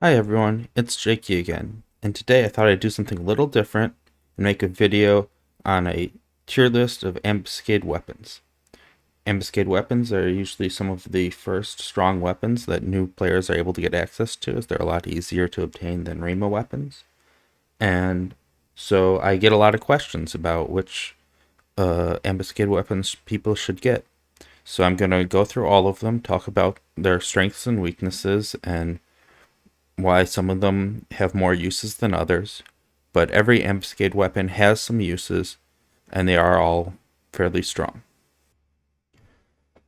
Hi everyone, it's Jakey again, and today I thought I'd do something a little different and make a video on a tier list of Ambuscade weapons. Ambuscade weapons are usually some of the first strong weapons that new players are able to get access to, as they're a lot easier to obtain than Rima weapons. And so I get a lot of questions about which Ambuscade weapons people should get. So I'm going to go through all of them, talk about their strengths and weaknesses, and why some of them have more uses than others, but every ambuscade weapon has some uses, and they are all fairly strong.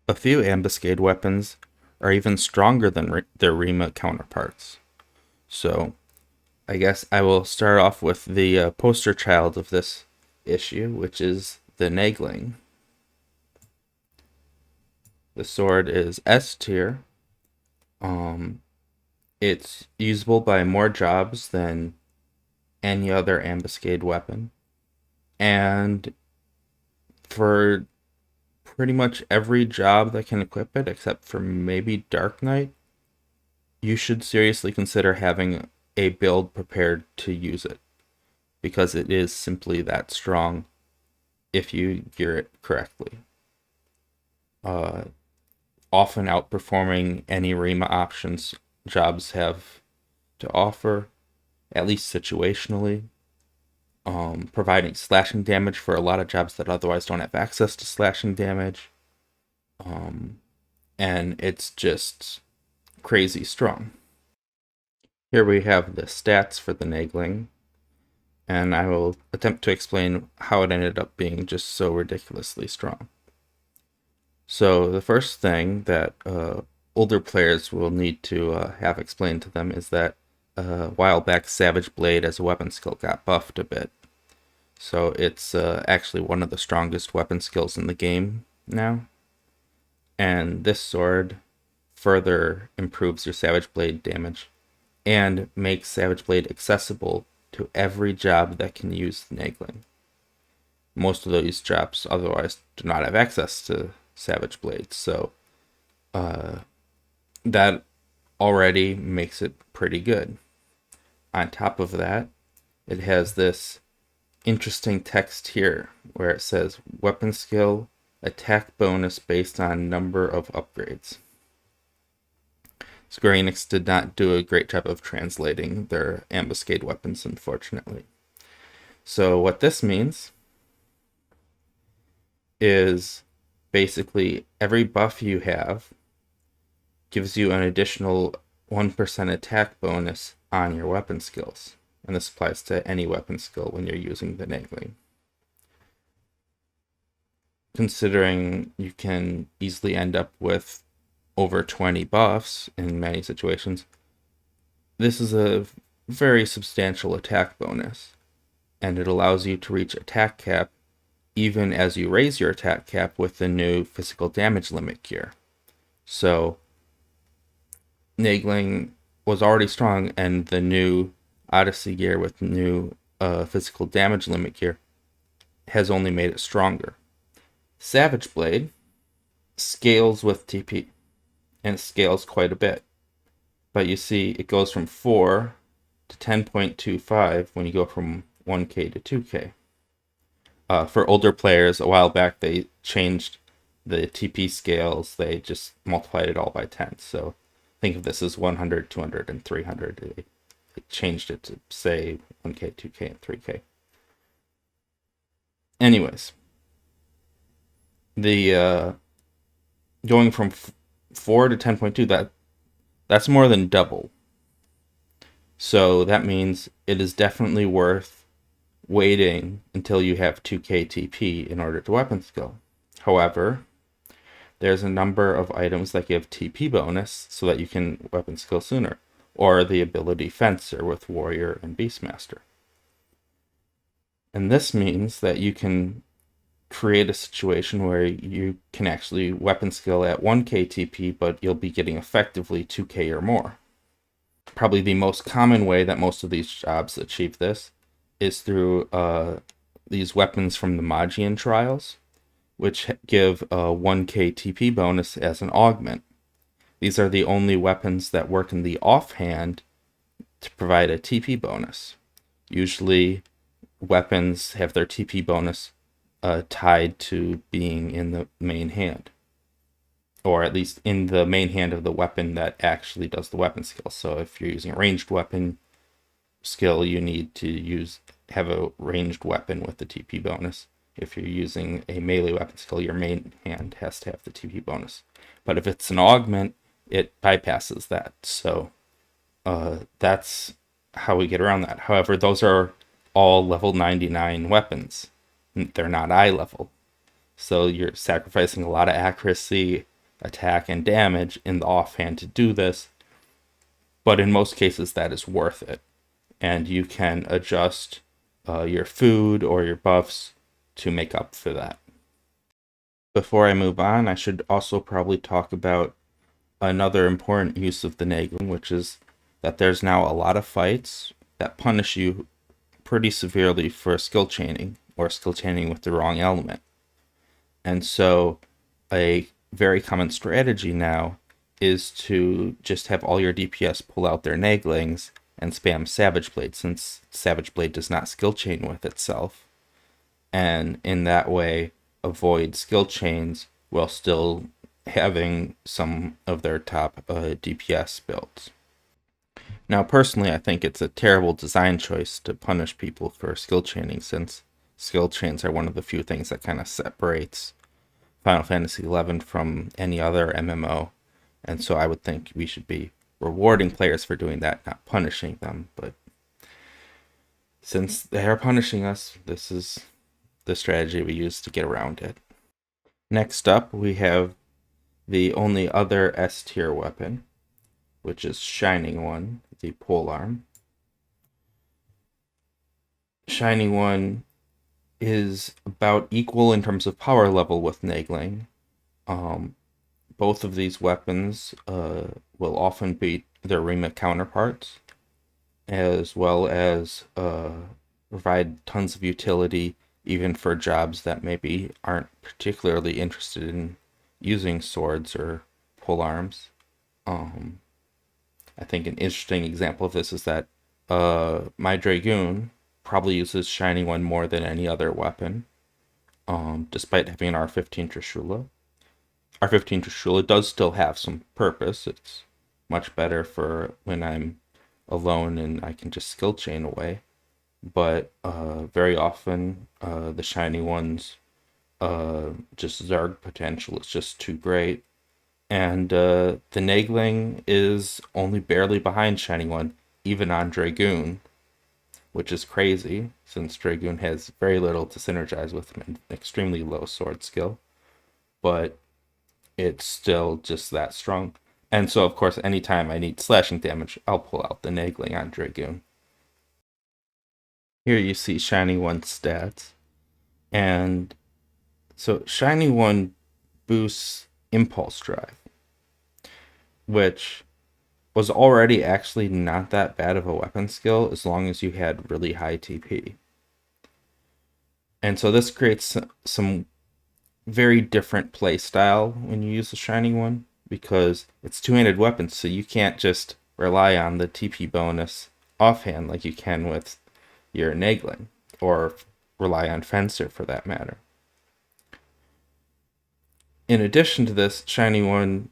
A few ambuscade weapons are even stronger than their Rima counterparts. So, I guess I will start off with the poster child of this issue, which is the Naegling. The sword is S tier. It's usable by more jobs than any other ambuscade weapon. And for pretty much every job that can equip it, except for maybe Dark Knight, you should seriously consider having a build prepared to use it, because it is simply that strong if you gear it correctly. Often outperforming any Rima options jobs have to offer, at least situationally. Providing slashing damage for a lot of jobs that otherwise don't have access to slashing damage. And it's just crazy strong. Here we have the stats for the Naegling, and I will attempt to explain how it ended up being just so ridiculously strong. So the first thing that older players will need to have explained to them is that a while back Savage Blade as a weapon skill got buffed a bit. So it's actually one of the strongest weapon skills in the game now. And this sword further improves your Savage Blade damage and makes Savage Blade accessible to every job that can use Naegling. Most of those jobs otherwise do not have access to Savage Blades, so that already makes it pretty good. On top of that, it has this interesting text here where it says weapon skill attack bonus based on number of upgrades. Square Enix did not do a great job of translating their ambuscade weapons, unfortunately. So what this means is basically every buff you have gives you an additional 1% attack bonus on your weapon skills. And this applies to any weapon skill when you're using the Naegling. Considering you can easily end up with over 20 buffs in many situations, this is a very substantial attack bonus, and it allows you to reach attack cap even as you raise your attack cap with the new physical damage limit gear. So Naegling was already strong, and the new Odyssey gear with new physical damage limit gear has only made it stronger. Savage Blade scales with TP, and it scales quite a bit. But you see, it goes from 4 to 10.25 when you go from 1k to 2k. For older players, a while back, they changed the TP scales. They just multiplied it all by 10. So think of this as 100, 200, and 300. They changed it to, say, 1k, 2k, and 3k. Anyways, the going from 4 to 10.2, that's more than double. So that means it is definitely worth waiting until you have 2k TP in order to weapon skill. However, there's a number of items that give TP bonus so that you can weapon skill sooner, or the ability Fencer with Warrior and Beastmaster. And this means that you can create a situation where you can actually weapon skill at 1k TP, but you'll be getting effectively 2k or more. Probably the most common way that most of these jobs achieve this is through these weapons from the Magian trials, which give a 1k TP bonus as an augment. These are the only weapons that work in the offhand to provide a TP bonus. Usually, weapons have their TP bonus tied to being in the main hand, or at least in the main hand of the weapon that actually does the weapon skill. So if you're using a ranged weapon skill, you need to have a ranged weapon with the TP bonus. If you're using a melee weapon skill, your main hand has to have the TP bonus. But if it's an augment, it bypasses that. So that's how we get around that. However, those are all level 99 weapons. They're not eye level. So you're sacrificing a lot of accuracy, attack, and damage in the offhand to do this. But in most cases, that is worth it. And you can adjust your food or your buffs to make up for that. Before I move on, I should also probably talk about another important use of the Naegling, which is that there's now a lot of fights that punish you pretty severely for skill chaining, or skill chaining with the wrong element. And so a very common strategy now is to just have all your DPS pull out their Naeglings and spam Savage Blade, since Savage Blade does not skill chain with itself. And in that way, avoid skill chains while still having some of their top DPS builds. Now, personally, I think it's a terrible design choice to punish people for skill chaining, since skill chains are one of the few things that kind of separates Final Fantasy XI from any other MMO. And so I would think we should be rewarding players for doing that, not punishing them. But since they are punishing us, this is the strategy we use to get around it. Next up, we have the only other S tier weapon, which is Shining One, the polearm. Shining One is about equal in terms of power level with Naegling. Both of these weapons will often beat their remake counterparts, as well as provide tons of utility even for jobs that maybe aren't particularly interested in using swords or polearms. I think an interesting example of this is that my Dragoon probably uses Shining One more than any other weapon, despite having an R15 Trishula. R15 Trishula does still have some purpose. It's much better for when I'm alone and I can just skill chain away. But very often the Shining One's just Zerg potential is just too great. And the Naegling is only barely behind Shining One, even on Dragoon, which is crazy, since Dragoon has very little to synergize with him and extremely low sword skill. But it's still just that strong. And so, of course, anytime I need slashing damage, I'll pull out the Naegling on Dragoon. Here you see Shining One's stats. And so Shining One boosts Impulse Drive, which was already actually not that bad of a weapon skill as long as you had really high TP. And so this creates some very different play style when you use the Shining One, because it's two-handed weapons, so you can't just rely on the TP bonus offhand like you can with your Naegling, or rely on Fencer for that matter. In addition to this, Shining One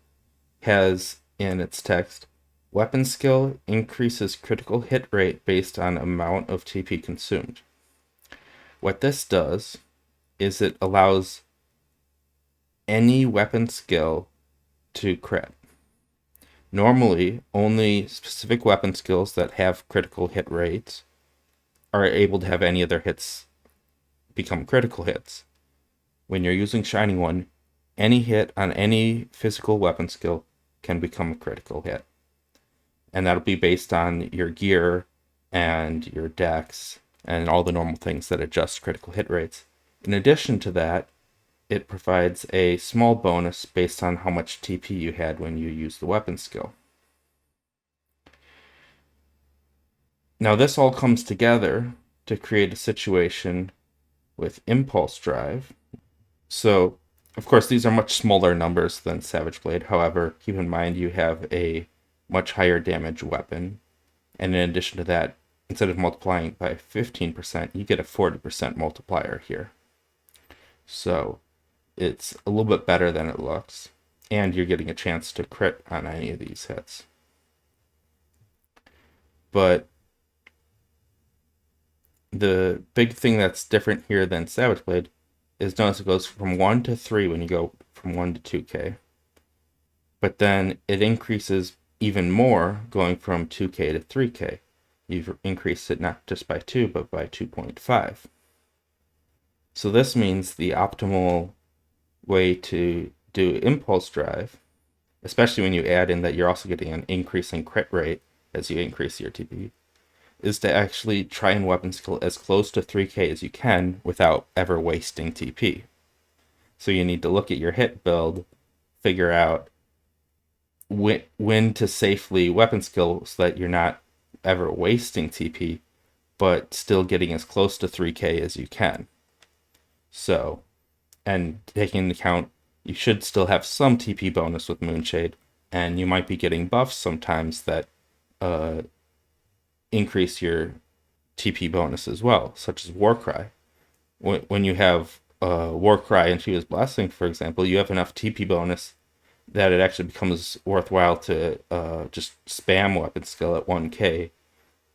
has in its text, weapon skill increases critical hit rate based on amount of TP consumed. What this does is it allows any weapon skill to crit. Normally, only specific weapon skills that have critical hit rates are able to have any of their hits become critical hits. When you're using Shining One, any hit on any physical weapon skill can become a critical hit. And that'll be based on your gear and your dex and all the normal things that adjust critical hit rates. In addition to that, it provides a small bonus based on how much TP you had when you used the weapon skill. Now this all comes together to create a situation with Impulse Drive. So, of course, these are much smaller numbers than Savage Blade. However, keep in mind you have a much higher damage weapon, And in addition to that, instead of multiplying by 15%, you get a 40% multiplier here. So it's a little bit better than it looks, and you're getting a chance to crit on any of these hits. But the big thing that's different here than Savage Blade is notice it goes from 1 to 3 when you go from 1 to 2k. But then it increases even more going from 2k to 3k. You've increased it not just by 2, but by 2.5. So this means the optimal way to do impulse drive, especially when you add in that you're also getting an increasing crit rate as you increase your TP, is to actually try and weapon skill as close to 3k as you can without ever wasting TP. So you need to look at your hit build, figure out when to safely weapon skill so that you're not ever wasting TP, but still getting as close to 3k as you can. So, and taking into account, you should still have some TP bonus with Moonshade, and you might be getting buffs sometimes that increase your TP bonus as well, such as Warcry. When you have Warcry and Shiva's Blessing, for example, you have enough TP bonus that it actually becomes worthwhile to just spam weapon skill at 1k,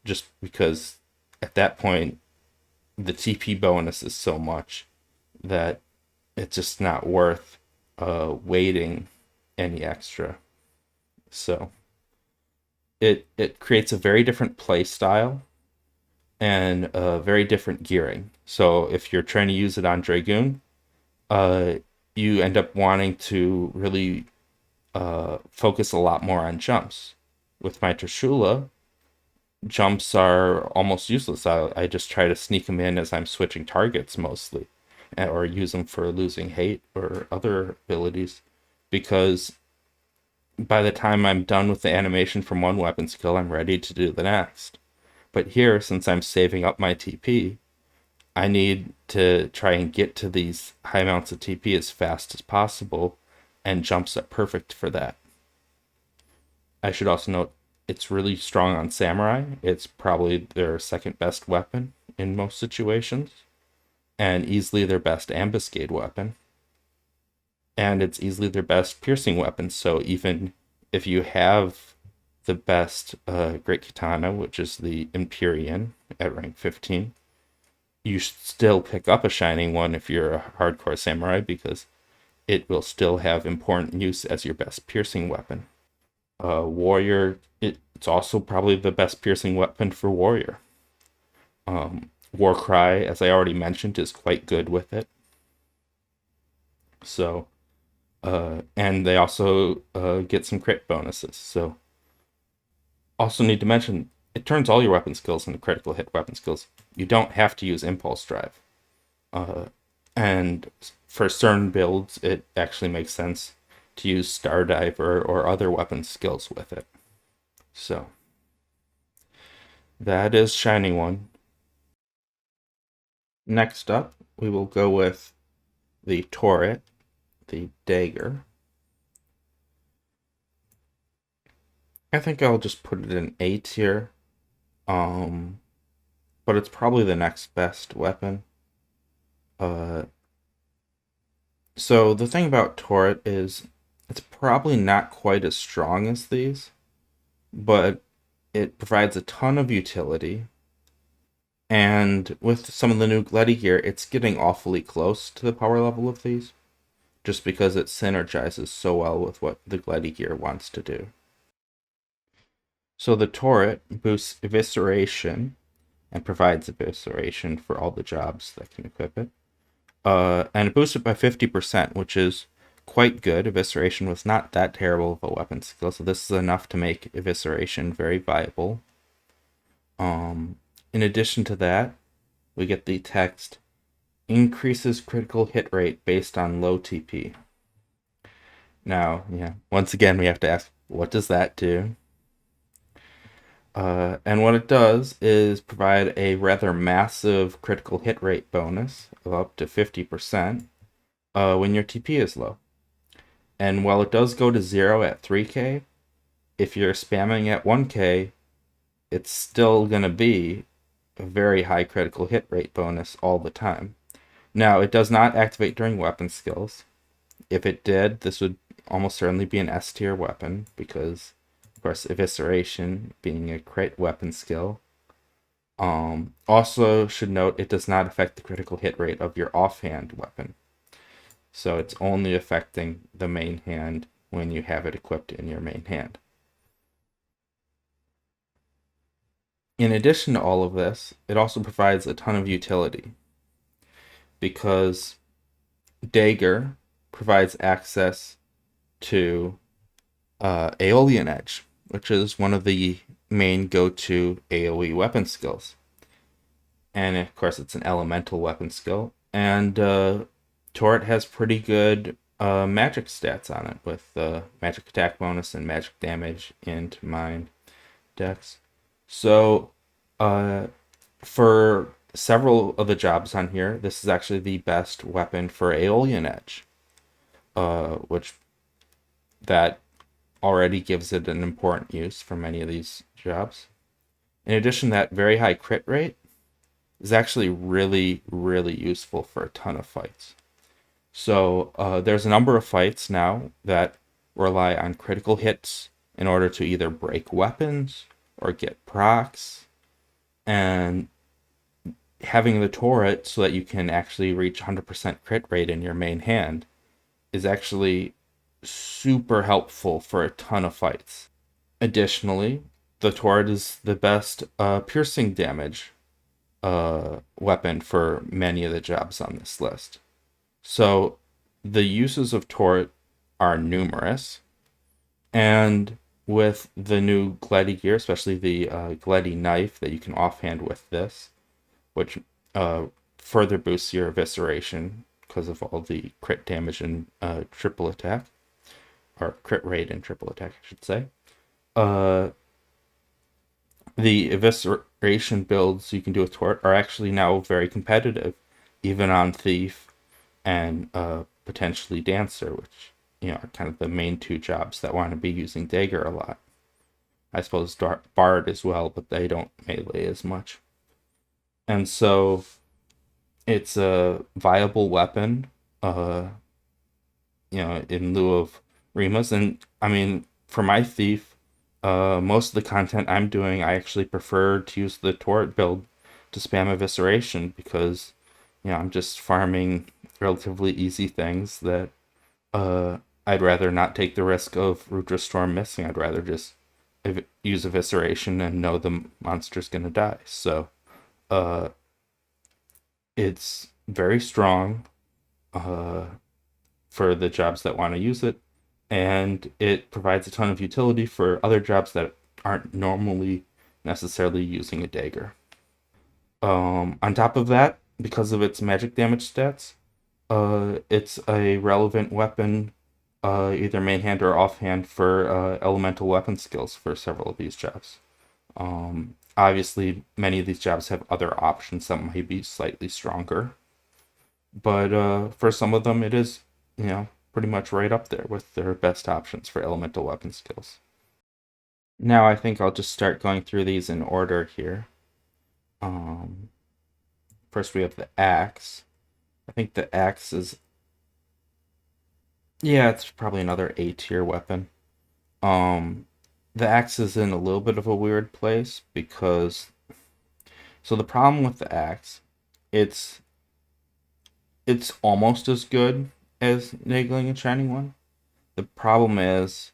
just because at that point the TP bonus is so much that it's just not worth waiting any extra. So it creates a very different play style and a very different gearing. So if you're trying to use it on Dragoon, you end up wanting to really focus a lot more on jumps. With my Trishula, jumps are almost useless. I just try to sneak them in as I'm switching targets mostly, or use them for losing hate or other abilities, because by the time I'm done with the animation from one weapon skill, I'm ready to do the next. But here, since I'm saving up my TP, I need to try and get to these high amounts of TP as fast as possible, and jumps are perfect for that. I should also note it's really strong on Samurai. It's probably their second best weapon in most situations, and easily their best Ambuscade weapon. And it's easily their best piercing weapon, so even if you have the best Great Katana, which is the Empyrean at rank 15, you should still pick up a Shining one if you're a hardcore Samurai, because it will still have important use as your best piercing weapon. Warrior, it's also probably the best piercing weapon for Warrior. Warcry, as I already mentioned, is quite good with it. So, and they also get some crit bonuses. So, also need to mention, it turns all your weapon skills into critical hit weapon skills. You don't have to use Impulse Drive. And for certain builds, it actually makes sense to use Star Diver or other weapon skills with it. So, that is Shining One. Next up, we will go with the Tauret, the Dagger. I think I'll just put it in A tier. But it's probably the next best weapon. So the thing about Tauret is it's probably not quite as strong as these, but it provides a ton of utility. And with some of the new Gledi gear, it's getting awfully close to the power level of these, just because it synergizes so well with what the Gledi gear wants to do. So the Tauret boosts Evisceration and provides Evisceration for all the jobs that can equip it. And it boosts it by 50%, which is quite good. Evisceration was not that terrible of a weapon skill, so this is enough to make Evisceration very viable. In addition to that, we get the text, increases critical hit rate based on low TP. Now, once again, we have to ask, what does that do? And what it does is provide a rather massive critical hit rate bonus of up to 50% when your TP is low. And while it does go to 0 at 3k, if you're spamming at 1k, it's still going to be a very high critical hit rate bonus all the time. Now, it does not activate during weapon skills. If it did, this would almost certainly be an S tier weapon because, of course, Evisceration being a crit weapon skill. Also should note it does not affect the critical hit rate of your offhand weapon. So it's only affecting the main hand when you have it equipped in your main hand. In addition to all of this, it also provides a ton of utility because Dagger provides access to Aeolian Edge, which is one of the main go-to AoE weapon skills. And of course, it's an elemental weapon skill. And Tauret has pretty good magic stats on it with magic attack bonus and magic damage into mine decks. So for several of the jobs on here, this is actually the best weapon for Aeolian Edge, which that already gives it an important use for many of these jobs. In addition, that very high crit rate is actually really, really useful for a ton of fights. So there's a number of fights now that rely on critical hits in order to either break weapons or get procs, and having the Tauret so that you can actually reach 100% crit rate in your main hand is actually super helpful for a ton of fights. Additionally, the Tauret is the best piercing damage weapon for many of the jobs on this list. So the uses of Tauret are numerous, and with the new Gledi gear, especially the Gledi knife that you can offhand with this, which further boosts your evisceration because of all the crit damage and triple attack, or crit rate and triple attack, I should say. The evisceration builds you can do with Tauret are actually now very competitive, even on Thief and potentially Dancer, which are kind of the main two jobs that want to be using Dagger a lot. I suppose Bard as well, but they don't melee as much. And so it's a viable weapon, in lieu of Rima's. And I mean, for my Thief, most of the content I'm doing, I actually prefer to use the Tauret build to spam evisceration because, I'm just farming relatively easy things that I'd rather not take the risk of Rudra Storm missing. I'd rather just use evisceration and know the monster's gonna die. So it's very strong for the jobs that want to use it, and it provides a ton of utility for other jobs that aren't normally necessarily using a dagger. On top of that, because of its magic damage stats, it's a relevant weapon, either main hand or offhand, for elemental weapon skills for several of these jobs. Obviously, many of these jobs have other options that might be slightly stronger, but for some of them, it is, pretty much right up there with their best options for elemental weapon skills. Now, I think I'll just start going through these in order here. First, we have the axe. I think the axe is, it's probably another A tier weapon. The axe is in a little bit of a weird place because, so the problem with the axe, it's almost as good as Naegling and Shining One. The problem is,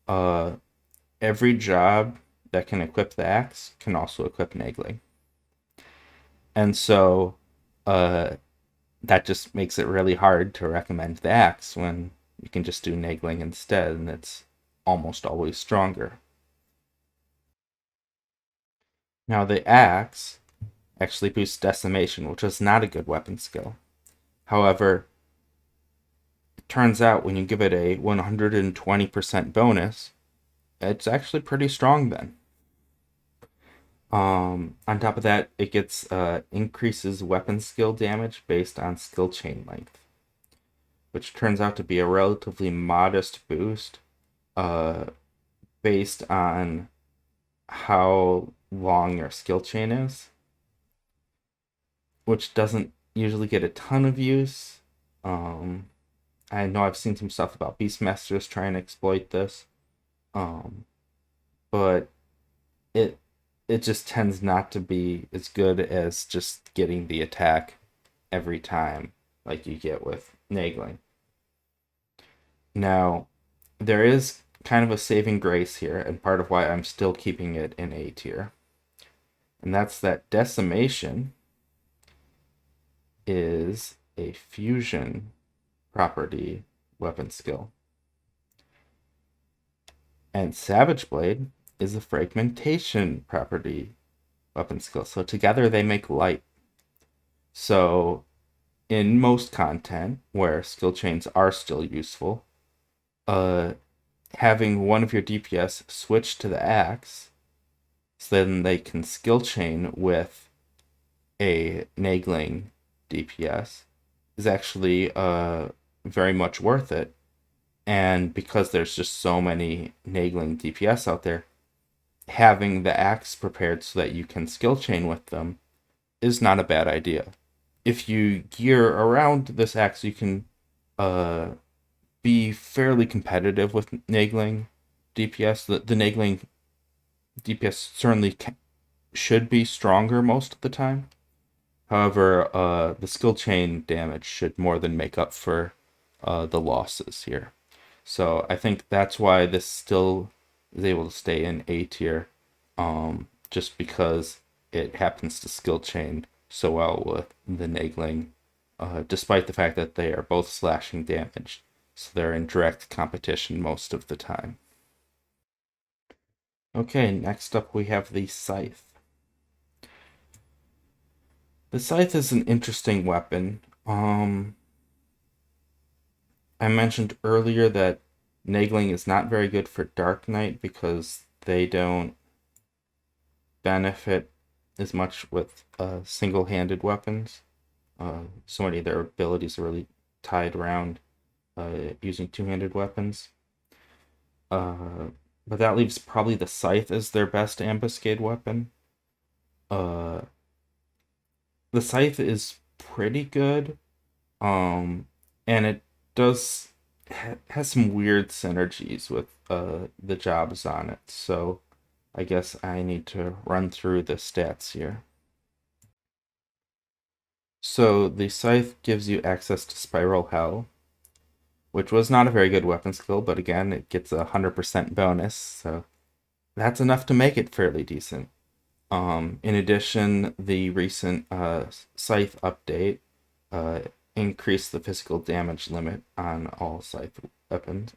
every job that can equip the axe can also equip Naegling. And so, that just makes it really hard to recommend the axe when you can just do Naegling instead, and it's almost always stronger. Now the axe actually boosts decimation, which is not a good weapon skill. However, it turns out when you give it a 120% bonus, it's actually pretty strong then. On top of that, it gets increases weapon skill damage based on skill chain length, which turns out to be a relatively modest boost based on how long your skill chain is, which doesn't usually get a ton of use. I know I've seen some stuff about Beastmasters trying to exploit this, but it just tends not to be as good as just getting the attack every time like you get with Naegling. Now, there is kind of a saving grace here, and part of why I'm still keeping it in A tier. And that's that Decimation is a fusion property weapon skill. And Savage Blade is a fragmentation property weapon skill. So together they make light. So in most content where skill chains are still useful, having one of your DPS switch to the axe, so then they can skill chain with a Naegling DPS, is actually very much worth it. And because there's just so many Naegling DPS out there, having the axe prepared so that you can skill chain with them is not a bad idea. If you gear around this axe, you can be fairly competitive with Naegling DPS. The Naegling DPS certainly should be stronger most of the time. However, the skill chain damage should more than make up for the losses here. So I think that's why this still is able to stay in A tier, just because it happens to skill chain so well with the Naegling, despite the fact that they are both slashing damage. So they're in direct competition most of the time. Okay, next up we have the Scythe. The Scythe is an interesting weapon. I mentioned earlier that Naegling is not very good for Dark Knight because they don't benefit as much with single-handed weapons. So many of their abilities are really tied around using two-handed weapons. But that leaves probably the Scythe as their best ambuscade weapon. The Scythe is pretty good, and it has some weird synergies with the jobs on it. So I guess I need to run through the stats here. So the Scythe gives you access to Spiral Hell, which was not a very good weapon skill, but again, it gets a 100% bonus, so that's enough to make it fairly decent. In addition, the recent Scythe update increased the physical damage limit on all Scythe weapons,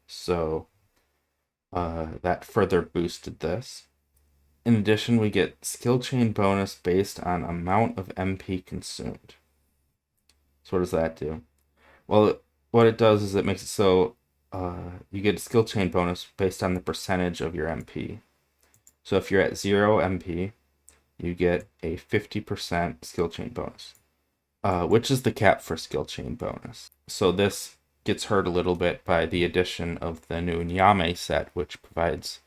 so that further boosted this. In addition, we get skill chain bonus based on amount of MP consumed. So what does that do? Well, what it does is it makes it so you get a skill chain bonus based on the percentage of your MP. So if you're at 0 MP, you get a 50% skill chain bonus, which is the cap for skill chain bonus. So this gets hurt a little bit by the addition of the new Nyame set, which provides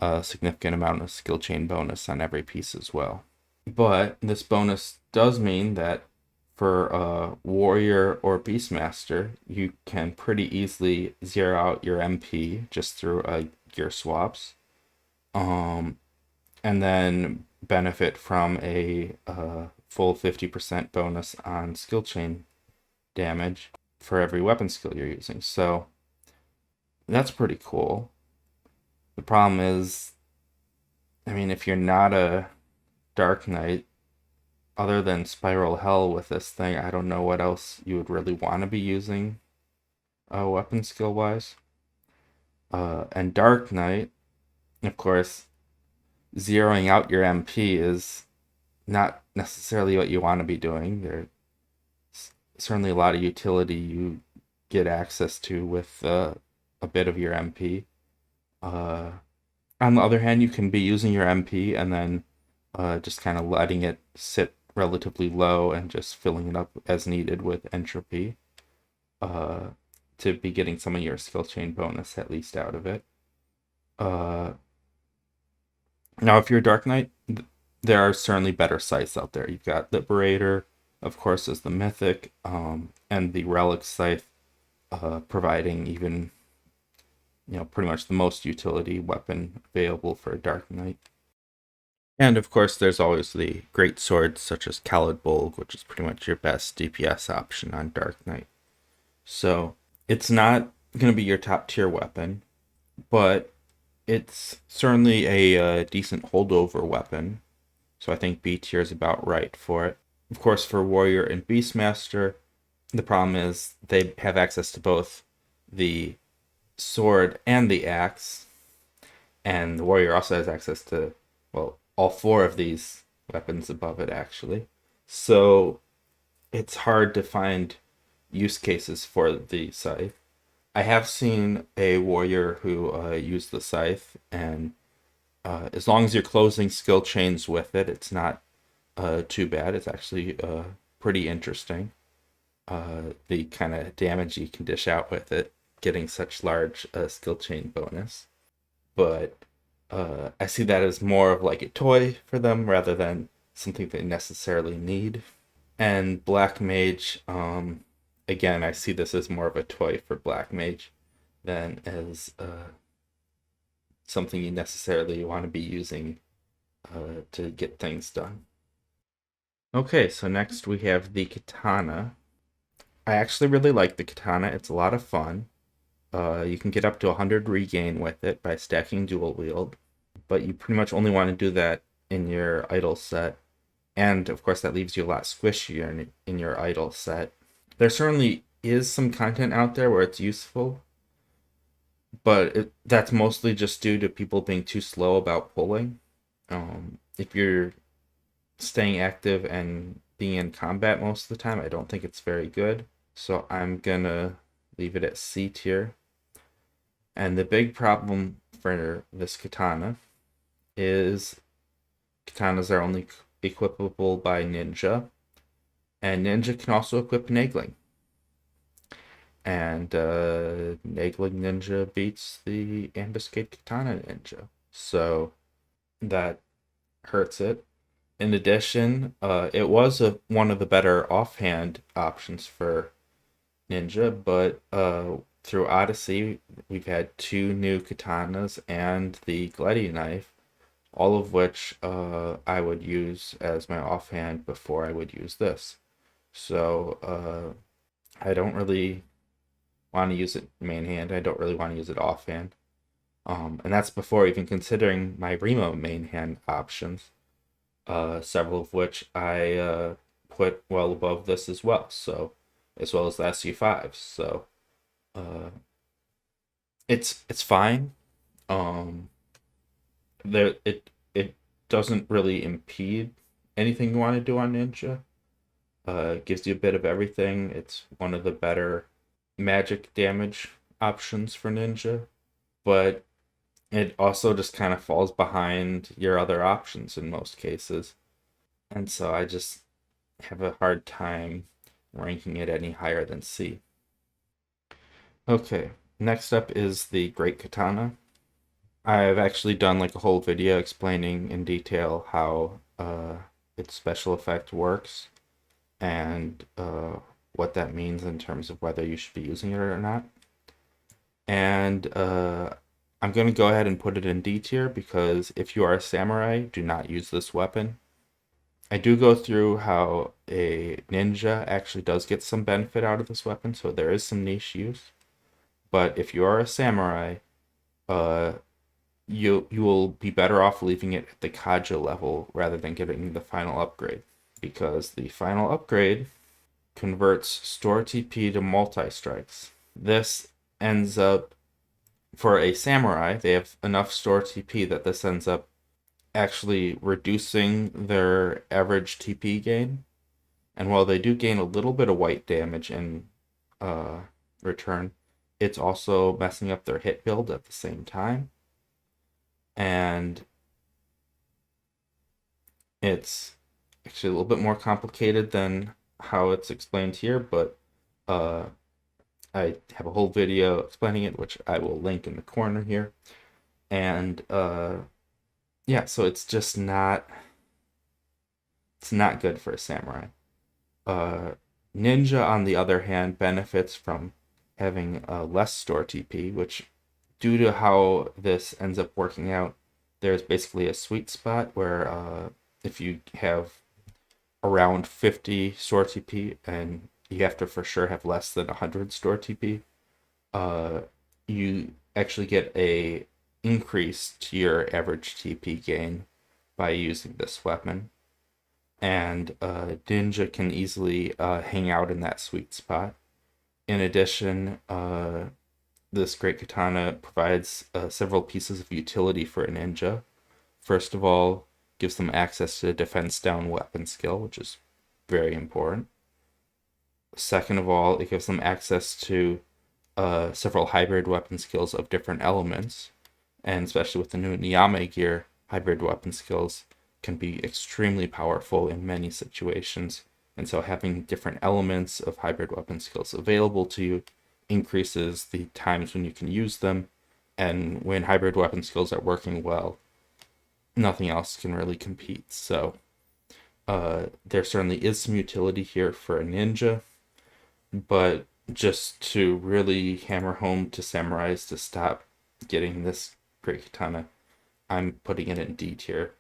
a significant amount of skill chain bonus on every piece as well. But this bonus does mean that for Warrior or Beastmaster, you can pretty easily zero out your MP just through gear swaps, and then benefit from a full 50% bonus on skill chain damage for every weapon skill you're using. So that's pretty cool. The problem is, I mean, if you're not a Dark Knight, other than Spiral Hell with this thing, I don't know what else you would really want to be using weapon skill wise. And Dark Knight, of course, zeroing out your MP is not necessarily what you want to be doing. There's certainly a lot of utility you get access to with a bit of your MP. On the other hand, you can be using your MP and then just kind of letting it sit relatively low and just filling it up as needed with entropy to be getting some of your skill chain bonus at least out of it. Now, if you're a Dark Knight, there are certainly better scythes out there. You've got Liberator, of course, as the Mythic, and the Relic Scythe, providing even, pretty much the most utility weapon available for a Dark Knight. And of course, there's always the great swords such as Khalid Bolg, which is pretty much your best DPS option on Dark Knight. So it's not going to be your top tier weapon, but it's certainly a decent holdover weapon. So I think B tier is about right for it. Of course, for Warrior and Beastmaster, the problem is they have access to both the sword and the axe, and the Warrior also has access to, well, all four of these weapons above it, actually. So it's hard to find use cases for the scythe. I have seen a warrior who used the scythe, and as long as you're closing skill chains with it, it's not too bad. It's actually pretty interesting. The kind of damage you can dish out with it, getting such large skill chain bonus. But I see that as more of like a toy for them rather than something they necessarily need. And Black Mage, again, I see this as more of a toy for Black Mage than as something you necessarily want to be using to get things done. Okay, so next we have the Katana. I actually really like the Katana. It's a lot of fun. You can get up to 100 regain with it by stacking dual wield, but you pretty much only want to do that in your idle set. And of course, that leaves you a lot squishier in your idle set. There certainly is some content out there where it's useful, but that's mostly just due to people being too slow about pulling. If you're staying active and being in combat most of the time, I don't think it's very good. So I'm gonna leave it at C tier. And the big problem for this katana is katanas are only equipable by ninja, and ninja can also equip Naegling. And Naegling ninja beats the Ambuscade katana ninja, so that hurts it. In addition, it was one of the better offhand options for ninja, but through Odyssey, we've had 2 new katanas and the Gledi knife, all of which I would use as my offhand before I would use this. So I don't really want to use it main hand. I don't really want to use it offhand. And that's before even considering my Remo main hand options, several of which I put well above this as well. So, as well as the SU5s. So it's fine. There it doesn't really impede anything you want to do on Ninja. It gives you a bit of everything. It's one of the better magic damage options for Ninja, but it also just kind of falls behind your other options in most cases. And so I just have a hard time ranking it any higher than C. Okay, next up is the Great Katana. I've actually done like a whole video explaining in detail how its special effect works and what that means in terms of whether you should be using it or not. And I'm going to go ahead and put it in D tier because if you are a samurai, do not use this weapon. I do go through how a ninja actually does get some benefit out of this weapon, so there is some niche use. But if you are a samurai, you will be better off leaving it at the Kaja level rather than getting the final upgrade, because the final upgrade converts store TP to multi-strikes. This ends up, for a samurai, they have enough store TP that this ends up actually reducing their average TP gain. And while they do gain a little bit of white damage in return, it's also messing up their hit build at the same time. And it's actually a little bit more complicated than how it's explained here, but I have a whole video explaining it, which I will link in the corner here. And yeah, so it's just not, it's not good for a samurai. Uh, Ninja, on the other hand, benefits from having less store TP, which, due to how this ends up working out, there's basically a sweet spot where if you have around 50 store TP and you have to for sure have less than 100 store TP, uh, you actually get a increase to your average TP gain by using this weapon. And Ninja can easily hang out in that sweet spot. In addition, this great katana provides several pieces of utility for a ninja. First of all, gives them access to a defense down weapon skill, which is very important. Second of all, it gives them access to several hybrid weapon skills of different elements, and especially with the new Niyame gear, hybrid weapon skills can be extremely powerful in many situations. And so having different elements of hybrid weapon skills available to you increases the times when you can use them. And when hybrid weapon skills are working well, nothing else can really compete. So there certainly is some utility here for a ninja, but just to really hammer home to samurais to stop getting this great katana, I'm putting it in D tier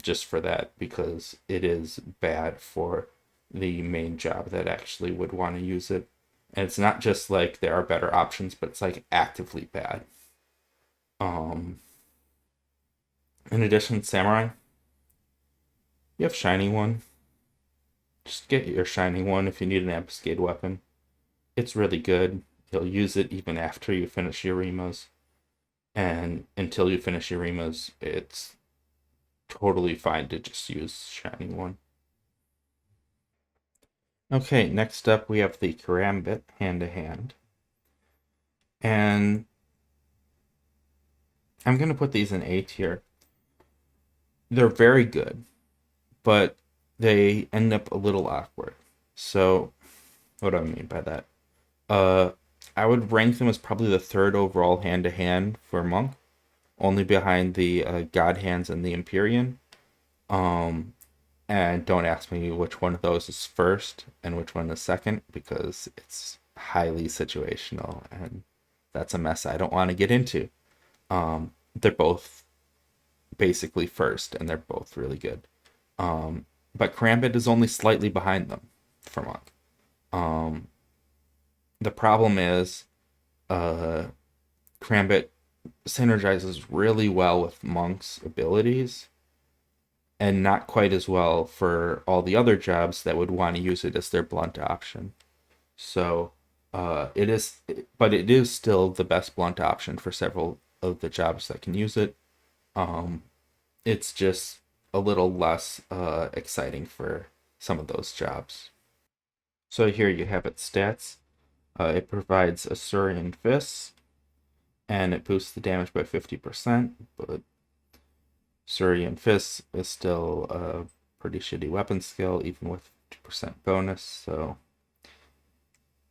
just for that, because it is bad for the main job that actually would want to use it. And it's not just like there are better options, but it's like actively bad. In addition, samurai, you have shiny one. Just get your shiny one if you need an ambuscade weapon. It's really good. You'll use it even after you finish your Rimas. And until you your Rimas, it's totally fine to just use shiny one. Okay, next up we have the Karambit hand-to-hand. And I'm going to put these in A tier. They're very good, but they end up a little awkward. So, what do I mean by that? I would rank them as probably the third overall hand-to-hand for Monk, only behind the God Hands and the Empyrean. And don't ask me which one of those is first and which one is second, because it's highly situational, and that's a mess I don't want to get into. They're both basically first, and they're both really good. But Karambit is only slightly behind them for Monk. The problem is Karambit synergizes really well with Monk's abilities, and not quite as well for all the other jobs that would want to use it as their blunt option. So it is still the best blunt option for several of the jobs that can use it. It's just a little less exciting for some of those jobs. So here you have its stats. It provides Assyrian Fists, and it boosts the damage by 50%, but Assyrian Fists is still a pretty shitty weapon skill, even with 50% bonus, so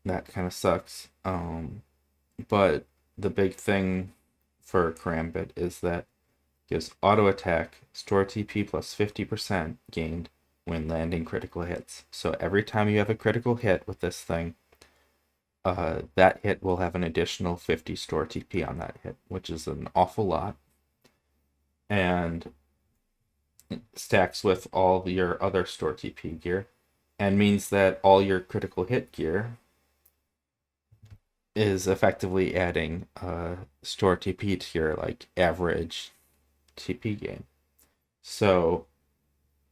that kind of sucks. But the big thing for Karambit is that it gives auto attack, store TP plus 50% gained when landing critical hits. So every time you have a critical hit with this thing, that hit will have an additional 50 store TP on that hit, which is an awful lot. And it stacks with all your other store TP gear, and means that all your critical hit gear is effectively adding store TP to your like average TP gain. So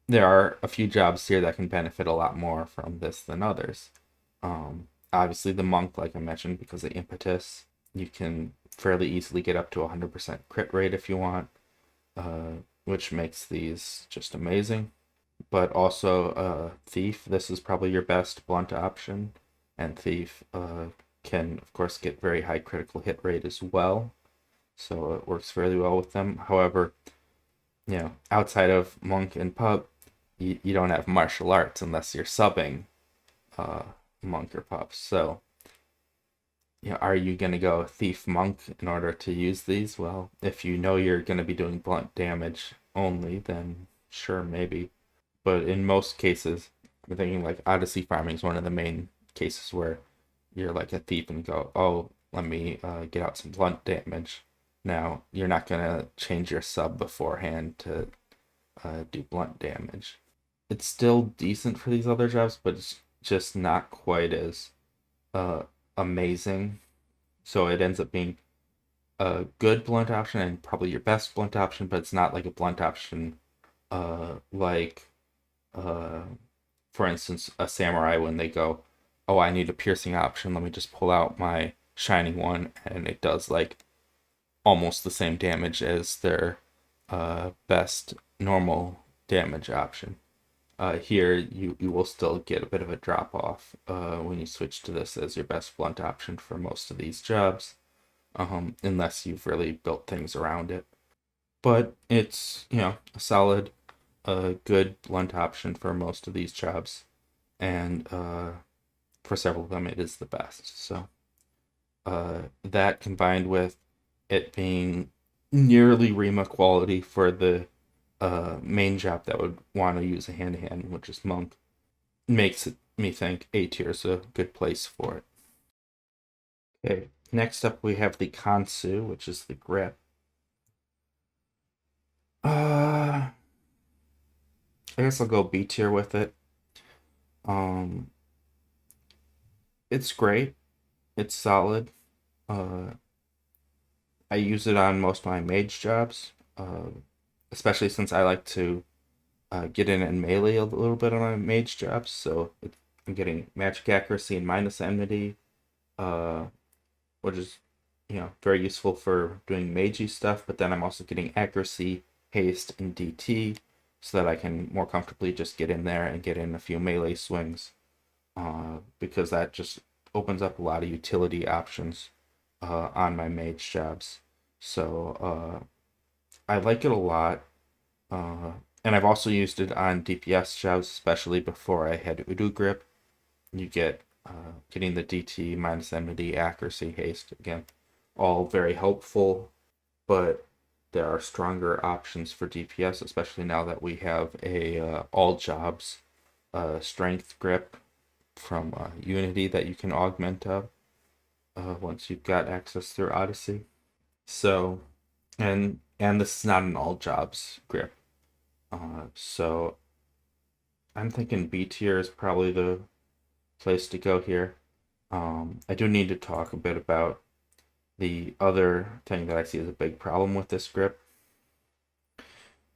there are a few jobs here that can benefit a lot more from this than others. Obviously the Monk, like I mentioned, because of impetus, you can fairly easily get up to 100% crit rate if you want, which makes these just amazing. But also Thief, this is probably your best blunt option, and Thief can of course get very high critical hit rate as well, so it works fairly well with them. However, outside of Monk and Pup, you don't have martial arts unless you're subbing Monk or Pup. So are you going to go thief monk in order to use these? Well, if you know you're going to be doing blunt damage only, then sure, maybe. But in most cases, I'm thinking like Odyssey farming is one of the main cases where you're like a thief and go, oh, let me get out some blunt damage. Now, you're not going to change your sub beforehand to do blunt damage. It's still decent for these other jobs, but it's just not quite as uh, amazing. So it ends up being a good blunt option and probably your best blunt option, but it's not like a blunt option like uh, for instance, a samurai when they go, oh, I need a piercing option. Let me just pull out my shining one, and it does like almost the same damage as their best normal damage option. Here, you will still get a bit of a drop off when you switch to this as your best blunt option for most of these jobs, unless you've really built things around it. But it's, a solid, good blunt option for most of these jobs, and for several of them, it is the best. So that combined with it being nearly Rima quality for the main job that would want to use a hand-to-hand, which is Monk, makes me think A tier is a good place for it. Okay, next up we have the Khonsu, which is the grip. I guess I'll go B tier with it. Um, it's great. It's solid. I use it on most of my mage jobs, especially since I like to get in and melee a little bit on my mage jobs. So I'm getting magic accuracy and minus enmity, uh, which is very useful for doing magey stuff. But then I'm also getting accuracy, haste, and DT, so that I can more comfortably just get in there and get in a few melee swings, because that just opens up a lot of utility options on my mage jobs. So I like it a lot. And I've also used it on DPS jobs, especially before I had Udu grip. You get getting the DT, minus enmity, accuracy, haste, again, all very helpful, but there are stronger options for DPS, especially now that we have a all jobs strength grip from Unity that you can augment up once you've got access through Odyssey. So, and this is not an all jobs grip. So I'm thinking B tier is probably the place to go here. I do need to talk a bit about the other thing that I see as a big problem with this grip.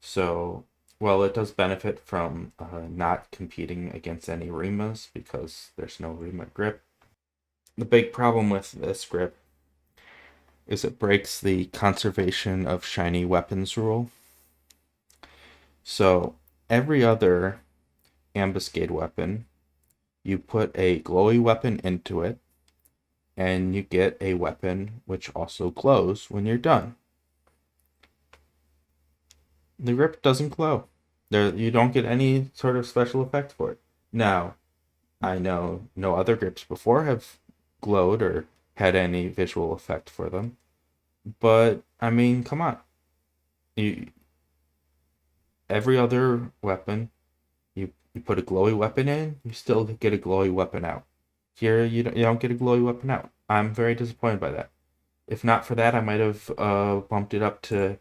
So, well, it does benefit from not competing against any Rimas because there's no Rima grip. The big problem with this grip is it breaks the conservation of shiny weapons rule. So, every other Ambuscade weapon, you put a glowy weapon into it, and you get a weapon which also glows when you're done. The grip doesn't glow. You don't get any sort of special effect for it. Now, I know no other grips before have glowed or had any visual effect for them, but I mean, come on. Every other weapon, you put a glowy weapon in, you still get a glowy weapon out. Here, you don't get a glowy weapon out. I'm very disappointed by that. If not for that, I might have bumped it up to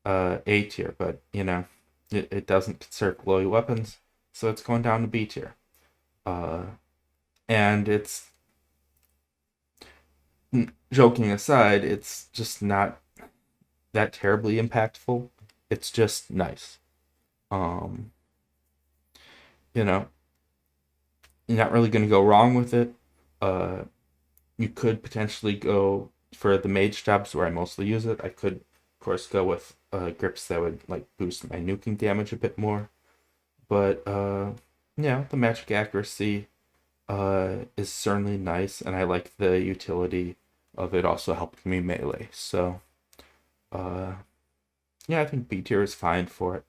A tier, but it doesn't conserve glowy weapons, so it's going down to B tier. And it's, joking aside, it's just not that terribly impactful. It's just nice. You know, you're not really going to go wrong with it. You could potentially go for the mage jobs where I mostly use it. I could, of course, go with grips that would like boost my nuking damage a bit more. But the magic accuracy is certainly nice, and I like the utility of it also helping me melee. So I think B tier is fine for it.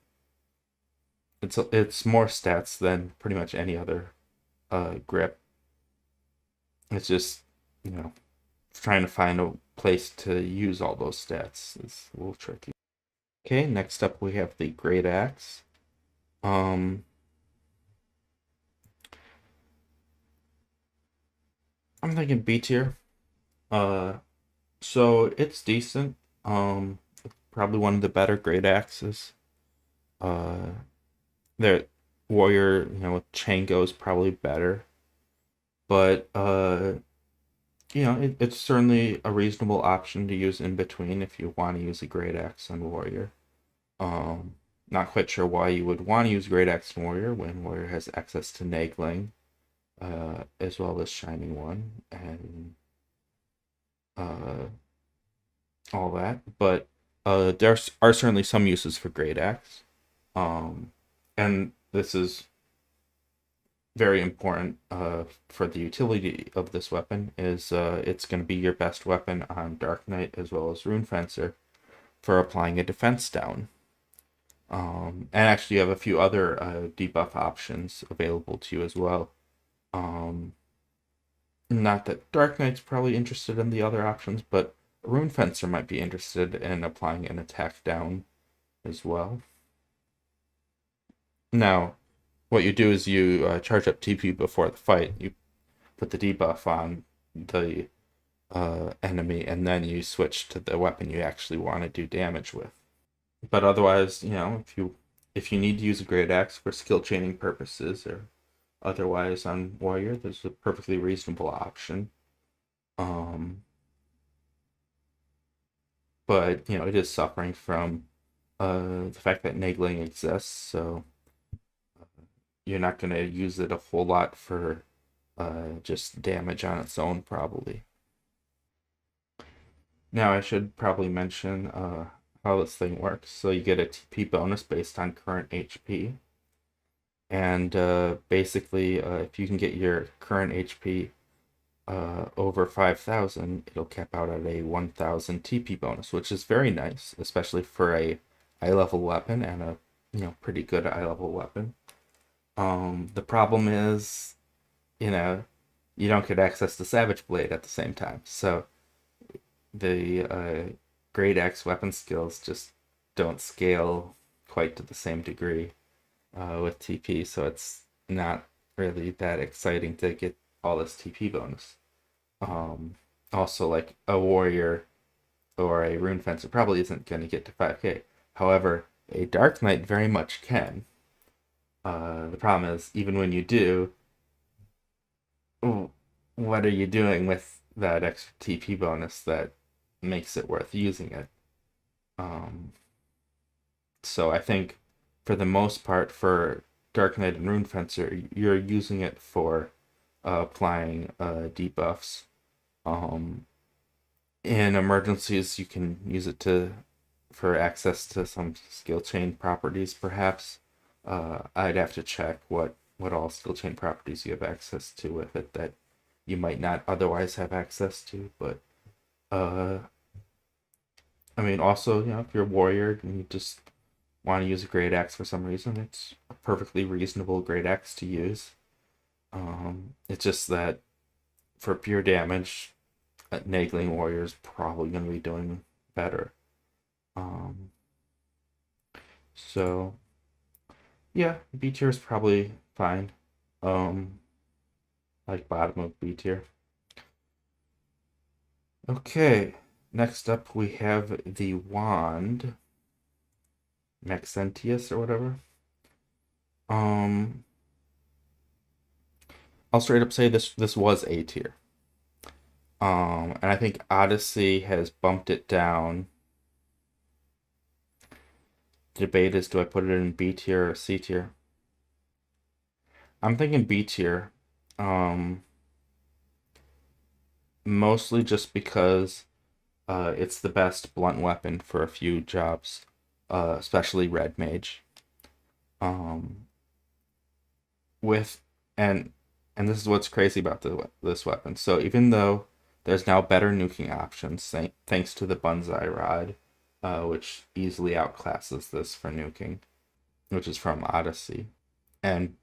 It's more stats than pretty much any other grip. It's just trying to find a place to use all those stats is a little tricky. Okay, next up we have the Great Axe. I'm thinking B tier. So it's decent. Probably one of the better Great Axes. Uh, their warrior, with Chango is probably better, but it's certainly a reasonable option to use in between if you want to use a Great Axe on warrior. Not quite sure why you would want to use Great Axe on warrior when warrior has access to Naegling, as well as Shining One and all that, but there are certainly some uses for Great Axe. And this is very important for the utility of this weapon, is it's going to be your best weapon on Dark Knight as well as Rune Fencer for applying a defense down. And actually you have a few other debuff options available to you as well. Not that Dark Knight's probably interested in the other options, but Rune Fencer might be interested in applying an attack down as well. Now, what you do is you charge up TP before the fight. You put the debuff on the enemy, and then you switch to the weapon you actually want to do damage with. But otherwise, if you need to use a Great Axe for skill chaining purposes or otherwise on warrior, there's a perfectly reasonable option. But it is suffering from the fact that Naegling exists, so you're not going to use it a whole lot for just damage on its own, probably. Now I should probably mention how this thing works. So you get a TP bonus based on current HP. And basically, if you can get your current HP over 5,000, it'll cap out at a 1,000 TP bonus, which is very nice, especially for a high-level weapon and a pretty good high-level weapon. The problem is, you don't get access to Savage Blade at the same time, so the Great Axe weapon skills just don't scale quite to the same degree with TP, so it's not really that exciting to get all this TP bonus. Also, like a warrior or a Rune Fencer probably isn't going to get to 5k. However, a Dark Knight very much can. The problem is, even when you do, what are you doing with that extra TP bonus that makes it worth using it? So I think for the most part, for Dark Knight and Rune Fencer, you're using it for applying debuffs. In emergencies, you can use it for access to some skill chain properties, perhaps. I'd have to check what all skill chain properties you have access to with it that you might not otherwise have access to. But also, if you're a warrior and you just want to use a Great Axe for some reason, it's a perfectly reasonable Great Axe to use. It's just that for pure damage, Naegling warrior is probably going to be doing better. So yeah, B tier is probably fine. Like bottom of B tier. Okay, next up we have the wand, Maxentius or whatever. I'll straight up say this was A tier. And I think Odyssey has bumped it down. The debate is, do I put it in B tier or C tier? I'm thinking B tier. Mostly just because it's the best blunt weapon for a few jobs, especially Red Mage. And this is what's crazy about this weapon. So even though there's now better nuking options thanks to the Bunzai Rod, which easily outclasses this for nuking, which is from Odyssey. And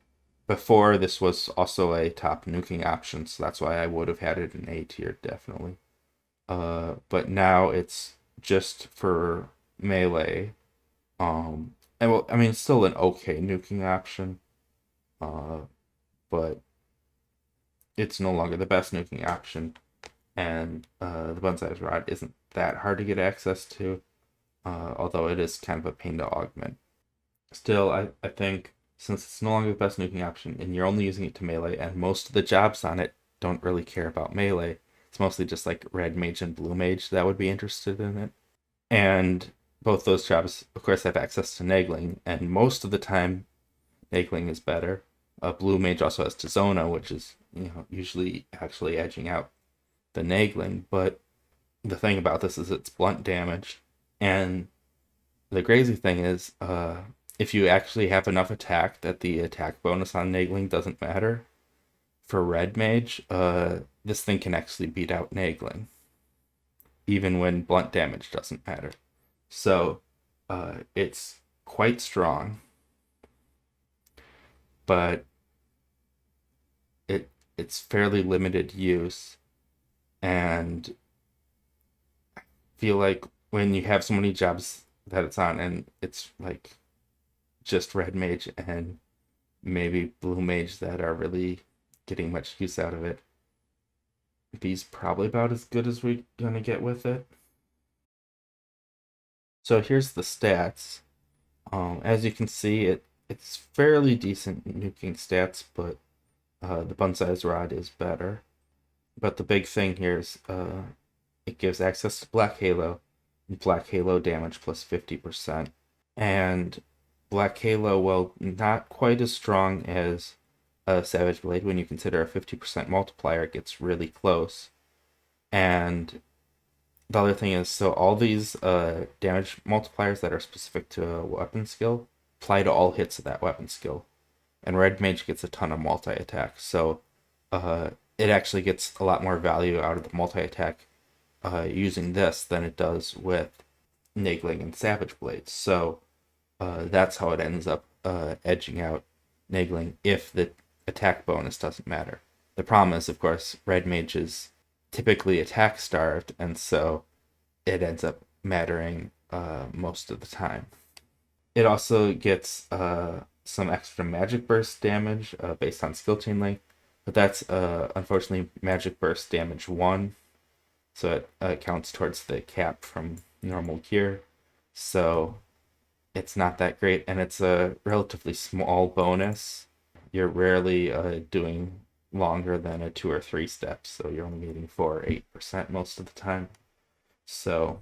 before, this was also a top nuking option, so that's why I would have had it in A tier, definitely. but now it's just for melee. And well, I mean, it's still an okay nuking option, uh, but it's no longer the best nuking option. And the bonsai's rod isn't that hard to get access to, although it is kind of a pain to augment. Still, I think since it's no longer the best nuking option and you're only using it to melee, and most of the jobs on it don't really care about melee, it's mostly just like red mage and blue mage that would be interested in it. And both those jobs, of course, have access to Naegling, and most of the time, Naegling is better. Blue mage also has Tizona, which is usually actually edging out the Naegling, but the thing about this is it's blunt damage, and the crazy thing is, if you actually have enough attack that the attack bonus on Naegling doesn't matter, for red mage, this thing can actually beat out Naegling, even when blunt damage doesn't matter. So, it's quite strong, but it's fairly limited use, and I feel like when you have so many jobs that it's on, and it's like just red mage and maybe blue mage that are really getting much use out of it, B's probably about as good as we're gonna get with it. So here's the stats. As you can see, it's fairly decent nuking stats, but the bonsai's rod is better. But the big thing here is it gives access to Black Halo, and Black Halo damage plus 50%. And Black Halo, well, not quite as strong as Savage Blade. When you consider a 50% multiplier, it gets really close. And the other thing is, so all these damage multipliers that are specific to a weapon skill apply to all hits of that weapon skill. And Red Mage gets a ton of multi-attack, so it actually gets a lot more value out of the multi-attack using this than it does with Naegling and Savage Blades. So that's how it ends up edging out Naegling if the attack bonus doesn't matter. The problem is, of course, Red Mage is typically attack starved, and so it ends up mattering most of the time. It also gets some extra magic burst damage based on skill chain length, but that's unfortunately magic burst damage 1, so it counts towards the cap from normal gear, so it's not that great, and it's a relatively small bonus. You're rarely doing longer than a 2 or 3 steps, so you're only getting 4 or 8% most of the time. So,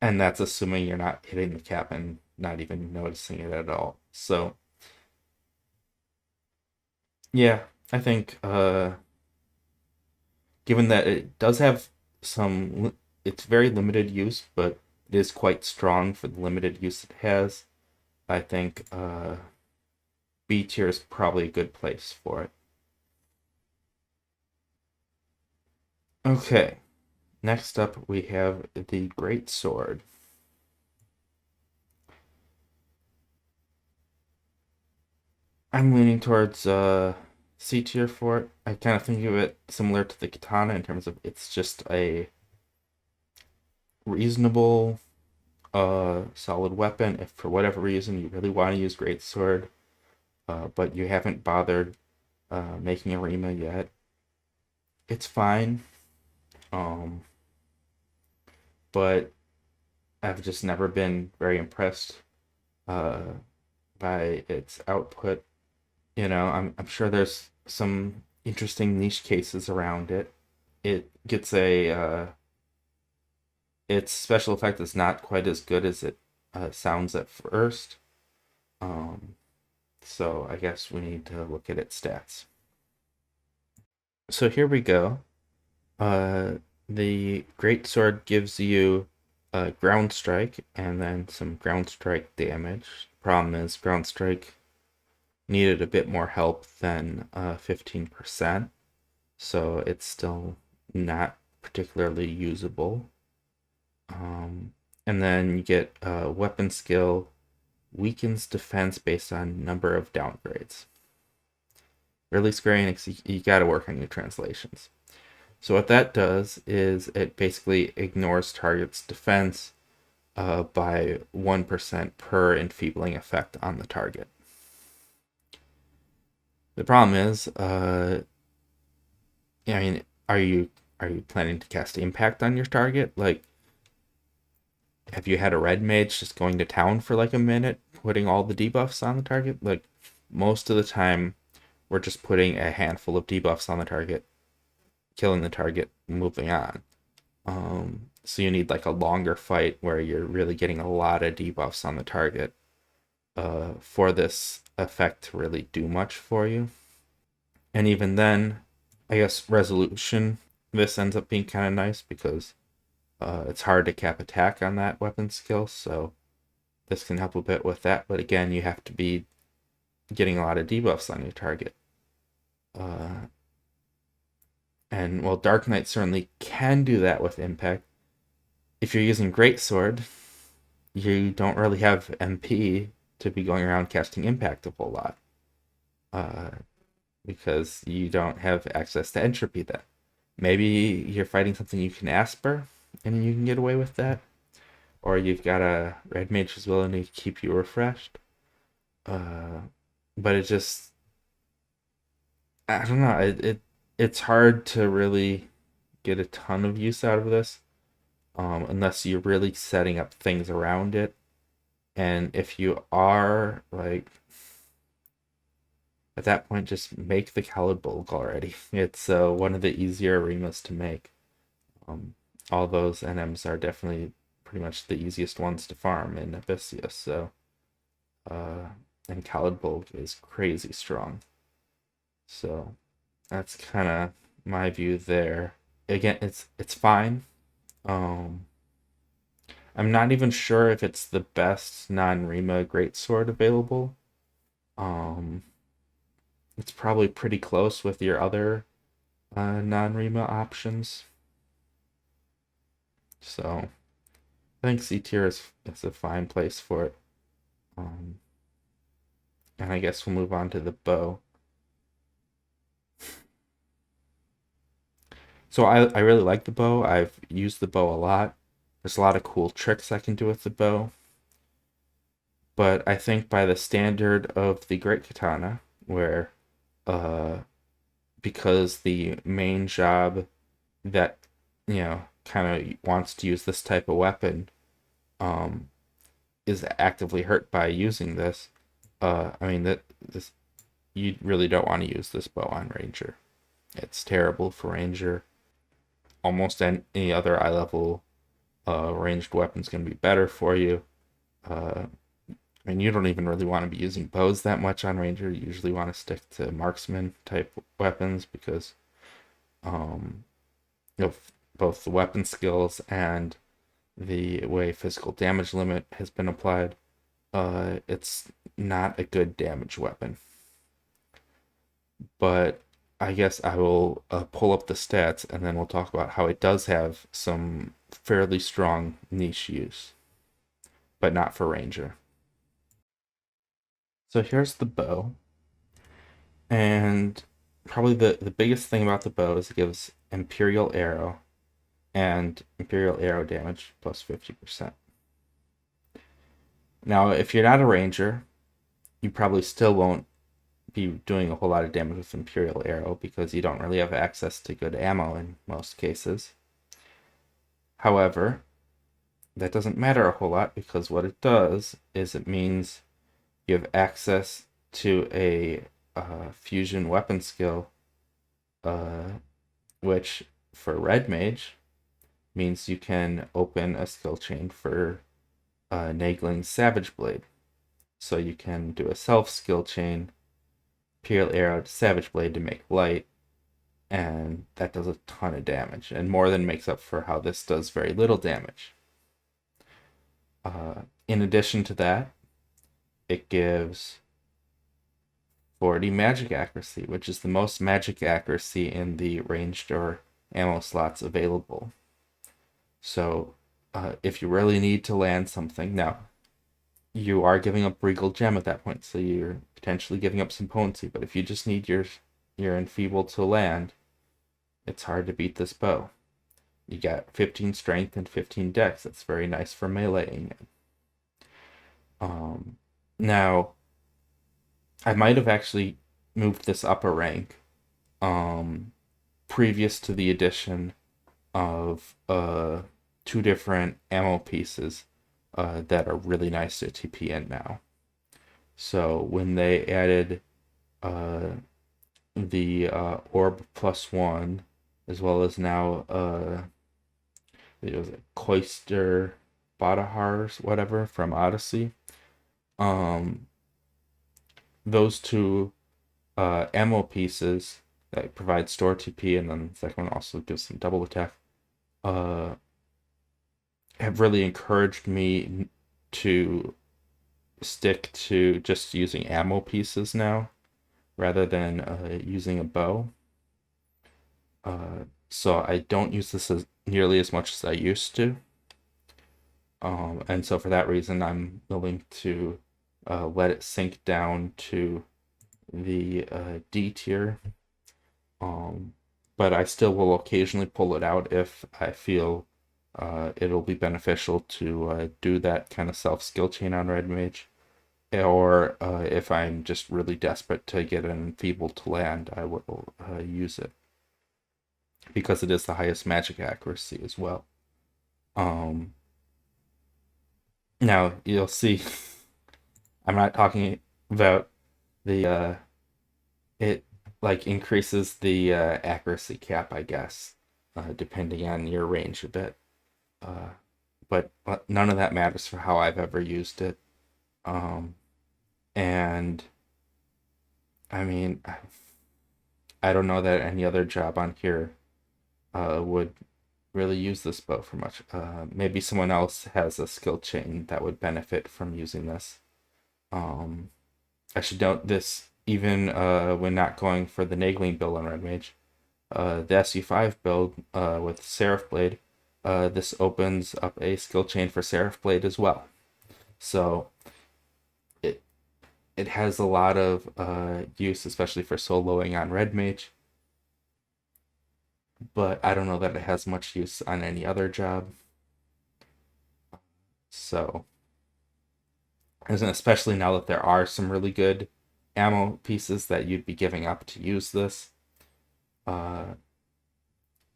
and that's assuming you're not hitting the cap and not even noticing it at all. So, yeah, I think given that it does have it's very limited use, but it is quite strong for the limited use it has, I think B tier is probably a good place for it. Okay, next up we have the Great Sword. I'm leaning towards C tier for it. I kind of think of it similar to the katana in terms of it's just a reasonable, solid weapon. If for whatever reason you really want to use Great Sword, but you haven't bothered making a Rima yet, it's fine. But I've just never been very impressed by its output. I'm sure there's some interesting niche cases around it. It gets its special effect is not quite as good as it sounds at first. So I guess we need to look at its stats. So here we go. The Great Sword gives you ground strike and then some ground strike damage. Problem is, ground strike needed a bit more help than 15%, so it's still not particularly usable. And then you get weapon skill weakens defense based on number of downgrades. Really, Square Enix, you gotta work on your translations. So what that does is it basically ignores target's defense by 1% per enfeebling effect on the target. The problem is, I mean, are you planning to cast impact on your target? Like, have you had a red mage just going to town for like a minute, putting all the debuffs on the target? Like, most of the time, we're just putting a handful of debuffs on the target, killing the target, moving on. So you need like a longer fight where you're really getting a lot of debuffs on the target for this effect to really do much for you. And even then, I guess resolution, this ends up being kind of nice because it's hard to cap attack on that weapon skill, so this can help a bit with that. But again, you have to be getting a lot of debuffs on your target. And well, Dark Knight certainly can do that with impact. If you're using Greatsword, you don't really have MP to be going around casting impact a whole lot. Because you don't have access to entropy then. Maybe you're fighting something you can Asper, and you can get away with that. Or you've got a red mage who's willing to keep you refreshed. But it just, I don't know, it's hard to really get a ton of use out of this unless you're really setting up things around it. And if you are, like, at that point, just make the Callid Bulk already. It's one of the easier arenas to make. All those NMs are definitely pretty much the easiest ones to farm in Abyssius, so and Callid Bulk is crazy strong. So that's kind of my view there. Again, it's fine. I'm not even sure if it's the best non-Rima greatsword available. It's probably pretty close with your other non-Rima options. So I think C tier is a fine place for it. And I guess we'll move on to the bow. So I really like the bow. I've used the bow a lot. There's a lot of cool tricks I can do with the bow. But I think by the standard of the Great Katana, where because the main job that, kind of wants to use this type of weapon is actively hurt by using this, this you really don't want to use this bow on Ranger. It's terrible for Ranger. Almost any other eye level ranged weapon is going to be better for you. You don't even really want to be using bows that much on Ranger. You usually want to stick to marksman type weapons because of both the weapon skills and the way physical damage limit has been applied. It's not a good damage weapon. But I guess I will pull up the stats and then we'll talk about how it does have some fairly strong niche use, but not for Ranger. So here's the bow. And probably the biggest thing about the bow is it gives Imperial Arrow and Imperial Arrow damage plus 50%. Now, if you're not a Ranger, you probably still won't be doing a whole lot of damage with Imperial Arrow because you don't really have access to good ammo in most cases. However, that doesn't matter a whole lot because what it does is it means you have access to a fusion weapon skill, which for Red Mage means you can open a skill chain for Naegling's Savage Blade. So you can do a self skill chain, Imperial Arrow to Savage Blade to make light, and that does a ton of damage, and more than makes up for how this does very little damage. In addition to that, it gives 40 magic accuracy, which is the most magic accuracy in the ranged or ammo slots available. So if you really need to land something, now you are giving up Regal Gem at that point, so you're potentially giving up some potency, but if you just need your enfeebled to land, it's hard to beat this bow. You got 15 strength and 15 dex. That's very nice for meleeing it. Now, I might have actually moved this up a rank previous to the addition of 2 different ammo pieces that are really nice to TP in now. So when they added the orb +1, as well as now it was Cloister Badahars, whatever, from Odyssey. Those 2 ammo pieces that provide store TP, and then the second one also gives some double attack, have really encouraged me to stick to just using ammo pieces now, rather than using a bow. So I don't use this nearly as much as I used to. And so for that reason, I'm willing to let it sink down to the D tier. But I still will occasionally pull it out if I feel it'll be beneficial to do that kind of self-skill chain on Red Mage. Or if I'm just really desperate to get an enfeebled to land, I will use it. Because it is the highest magic accuracy as well. Now, you'll see, I'm not talking about the, it like increases the accuracy cap, I guess, depending on your range a bit. But none of that matters for how I've ever used it. And I mean, I don't know that any other job on here would really use this bow for much. Maybe someone else has a skill chain that would benefit from using this. I should note this even when not going for the Naegling build on Red Mage. The SU5 build with Seraph Blade, this opens up a skill chain for Seraph Blade as well. So it has a lot of use, especially for soloing on Red Mage. But I don't know that it has much use on any other job. So, and especially now that there are some really good ammo pieces that you'd be giving up to use this,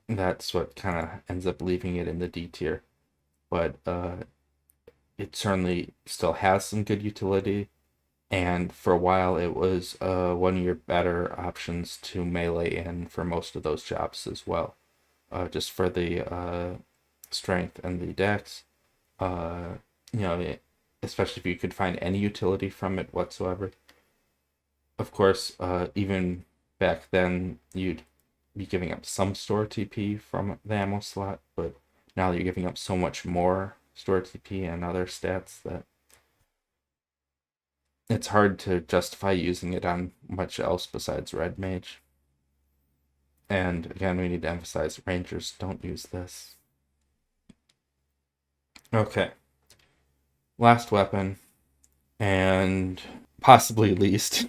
that's what kind of ends up leaving it in the D tier. But it certainly still has some good utility, and for a while it was one of your better options to melee in for most of those jobs as well. Just for the strength and the dex. Especially if you could find any utility from it whatsoever. Of course, even back then, you'd be giving up some store TP from the ammo slot, but now you're giving up so much more store TP and other stats that it's hard to justify using it on much else besides Red Mage. And again, we need to emphasize Rangers don't use this. Okay. Last weapon, and possibly least,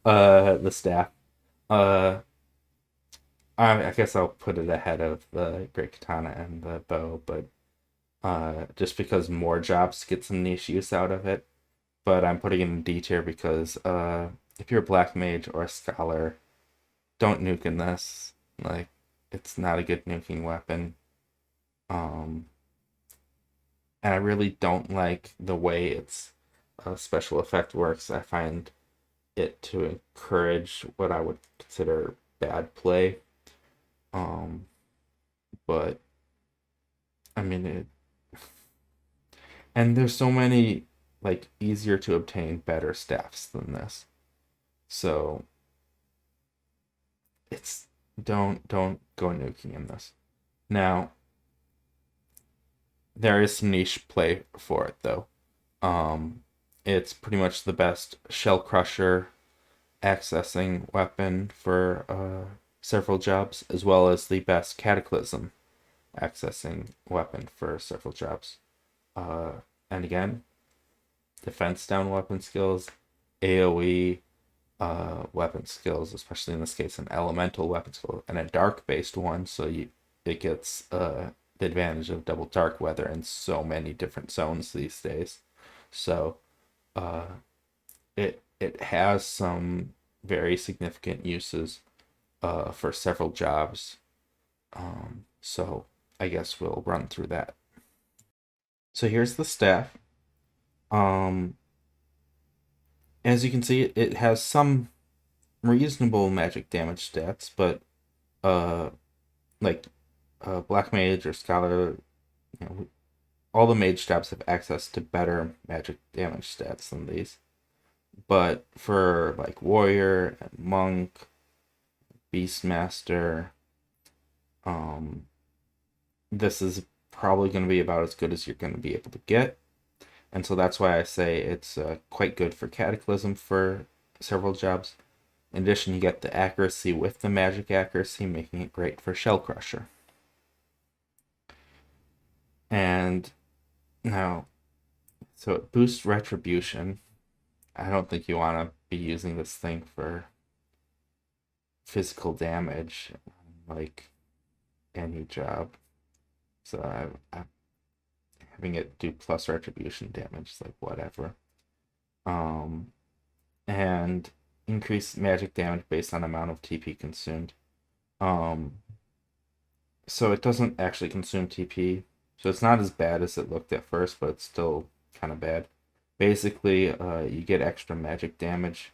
the staff. I guess I'll put it ahead of the Great Katana and the bow, but just because more jobs get some niche use out of it. But I'm putting it in D tier because if you're a Black Mage or a Scholar, don't nuke in this. Like, it's not a good nuking weapon. And I really don't like the way its special effect works. I find it to encourage what I would consider bad play. But I mean it, and there's so many like easier to obtain better staffs than this. So it's don't go nuking in this. Now there is some niche play for it though. It's pretty much the best shell crusher accessing weapon for several jobs, as well as the best cataclysm accessing weapon for several jobs. And again, defense down weapon skills, AoE, weapon skills, especially in this case an elemental weapon skill and a dark based one, so it gets the advantage of double dark weather in so many different zones these days. So uh, it has some very significant uses for several jobs. So I guess we'll run through that. So here's the staff. As you can see, it has some reasonable magic damage stats, but uh, like Black Mage or Scholar, all the mage jobs have access to better magic damage stats than these. But for like Warrior and Monk, Beastmaster, this is probably going to be about as good as you're going to be able to get. And so that's why I say it's quite good for Cataclysm for several jobs. In addition, you get the accuracy with the magic accuracy, making it great for Shell Crusher. And now, so it boosts Retribution. I don't think you want to be using this thing for physical damage, like any job. So I'm having it do plus Retribution damage, like whatever. And increase magic damage based on amount of TP consumed. So it doesn't actually consume TP, so it's not as bad as it looked at first, but it's still kind of bad. Basically, you get extra magic damage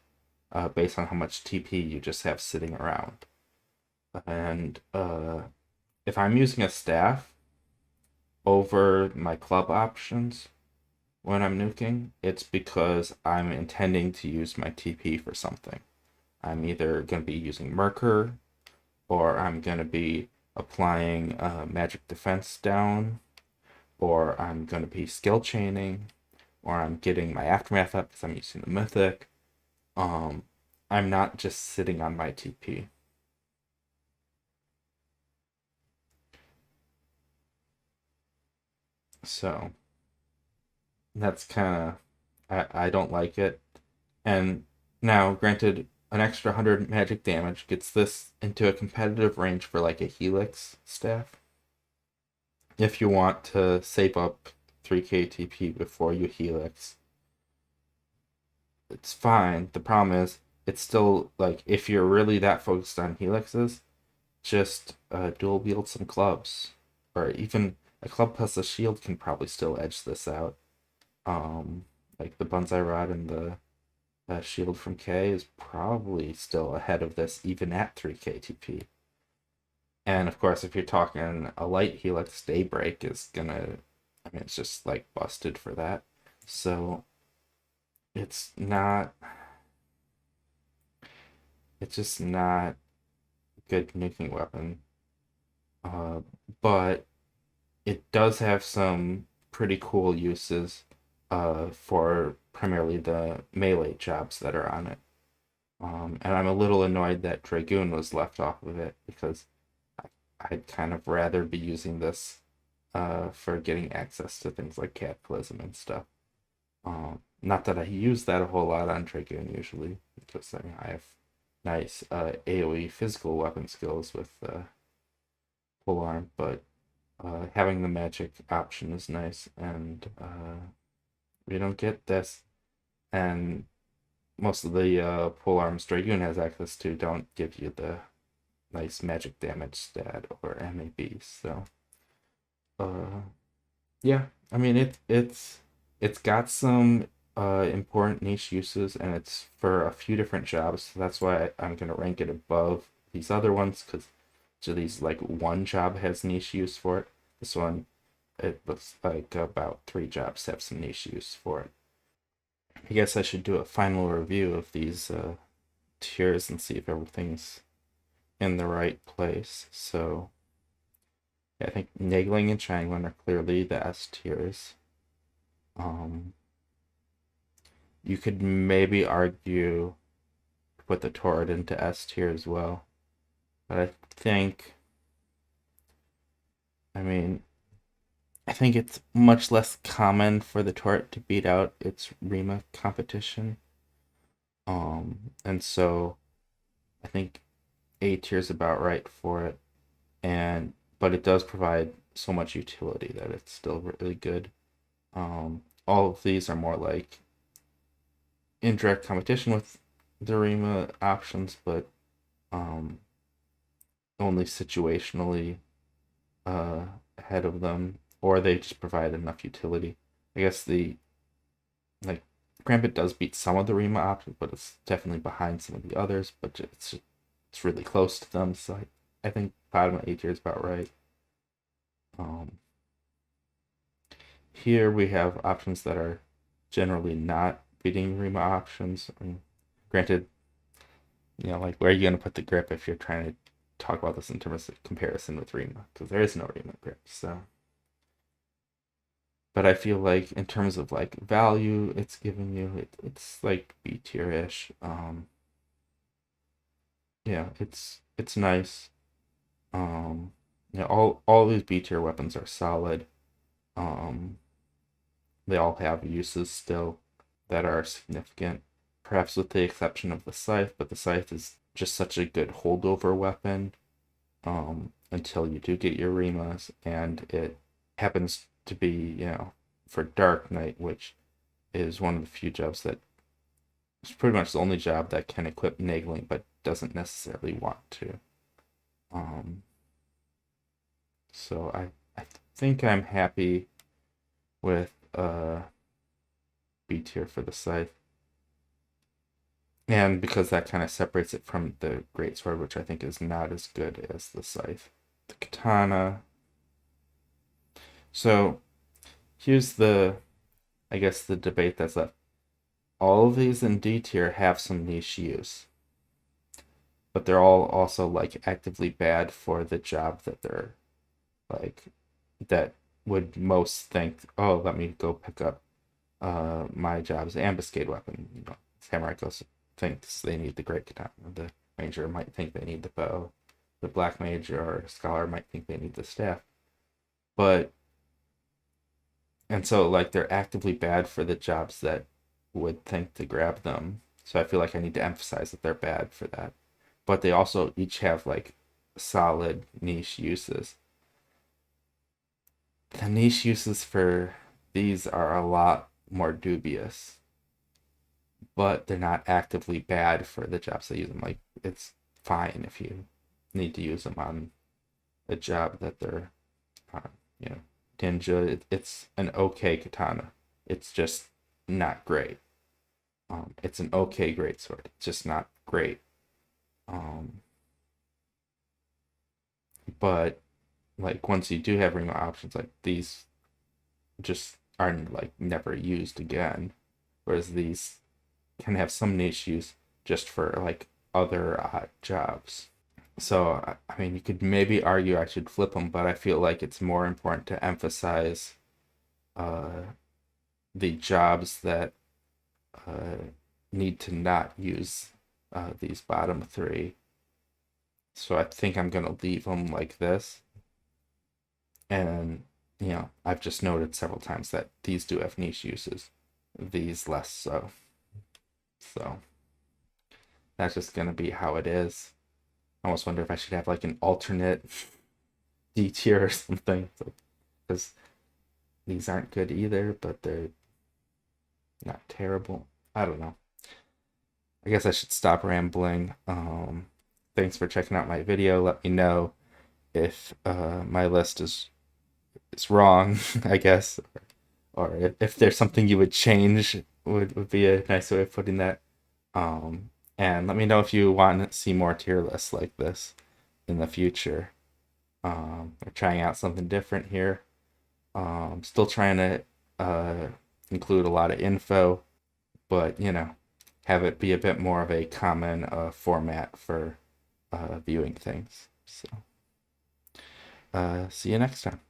based on how much TP you just have sitting around. And if I'm using a staff over my club options when I'm nuking, it's because I'm intending to use my TP for something. I'm either going to be using Merkur, or I'm going to be applying magic defense down, or I'm going to be skill chaining, or I'm getting my aftermath up because I'm using the mythic. I'm not just sitting on my TP. So that's kind of, I don't like it. And now, granted, an extra 100 magic damage gets this into a competitive range for like a Helix staff. If you want to save up 3k TP before you Helix, it's fine. The problem is, it's still like, if you're really that focused on Helixes, just dual wield some clubs, or even a club plus a shield can probably still edge this out. Like the Bonsai Rod and the shield from K is probably still ahead of this, even at 3k TP. And of course, if you're talking a light Helix, Daybreak is gonna, I mean, it's just like busted for that. So it's just not a good nuking weapon. But it does have some pretty cool uses for primarily the melee jobs that are on it. And I'm a little annoyed that Dragoon was left off of it, because I'd kind of rather be using this for getting access to things like Cataclysm and stuff. Not that I use that a whole lot on Dragoon usually, because I mean, I have nice AoE physical weapon skills with Polearm, but having the magic option is nice, and we don't get this. And most of the Polearms Dragoon has access to don't give you the nice magic damage stat or MAB. So yeah, I mean it's got some important niche uses, and it's for a few different jobs. So that's why I'm gonna rank it above these other ones, because each of these, like, one job has niche use for it. This one, it looks like about 3 jobs have some niche use for it. I guess I should do a final review of these tiers and see if everything's in the right place. So yeah, I think Naegling and Changlin are clearly the S tiers. You could maybe argue put the Tauret into S tier as well, but I mean, I think it's much less common for the Tauret to beat out its Rima competition. And so I think A tier is about right for it, but it does provide so much utility that it's still really good. All of these are more like in direct competition with the Rima options, but um, only situationally ahead of them, or they just provide enough utility. I guess the like Karambit does beat some of the Rima options, but it's definitely behind some of the others. But it's really close to them, so I think bottom of A tier is about right. Here we have options that are generally not beating Rima options. I mean, granted, like where are you going to put the grip if you're trying to talk about this in terms of comparison with Rima? Because there is no Rima grip, so. But I feel like in terms of like value it's giving you, it's like B tier-ish. Yeah, it's nice. All these B tier weapons are solid. Um, they all have uses still that are significant, perhaps with the exception of the scythe, but the scythe is just such a good holdover weapon until you do get your Rimas, and it happens to be, for Dark Knight, which is one of the few jobs that is pretty much the only job that can equip Naegling, but doesn't necessarily want to. So I think I'm happy with B tier for the scythe. And because that kind of separates it from the greatsword, which I think is not as good as the scythe. The katana. So here's I guess the debate that's left. All of these in D tier have some niche use, but they're all also like actively bad for the job that they're like, that would most think, oh, let me go pick up my job's ambuscade weapon. Samurai goes thinks they need the great katana. The ranger might think they need the bow. The black mage or scholar might think they need the staff. And so like they're actively bad for the jobs that would think to grab them. So I feel like I need to emphasize that they're bad for that. But they also each have like solid niche uses. The niche uses for these are a lot more dubious, but they're not actively bad for the jobs they use them. Like, it's fine if you need to use them on a job that they're on, ninja. It's an okay katana. It's just not great. It's an okay greatsword. It's just not great. But like once you do have Rima options, like these just are like never used again, whereas these can have some niche use just for like other jobs. So I mean, you could maybe argue I should flip them, but I feel like it's more important to emphasize the jobs that need to not use these bottom three. So I think I'm gonna leave them like this. And I've just noted several times that these do have niche uses, these less so. So that's just gonna be how it is. I almost wonder if I should have like an alternate D tier or something, because these aren't good either, but they're not terrible. I don't know. I guess I should stop rambling. Thanks for checking out my video. Let me know if my list is wrong, I guess, or if there's something you would change, would be a nice way of putting that. And let me know if you want to see more tier lists like this in the future. We're trying out something different here. Still trying to include a lot of info, but have it be a bit more of a common format for viewing things. So see you next time.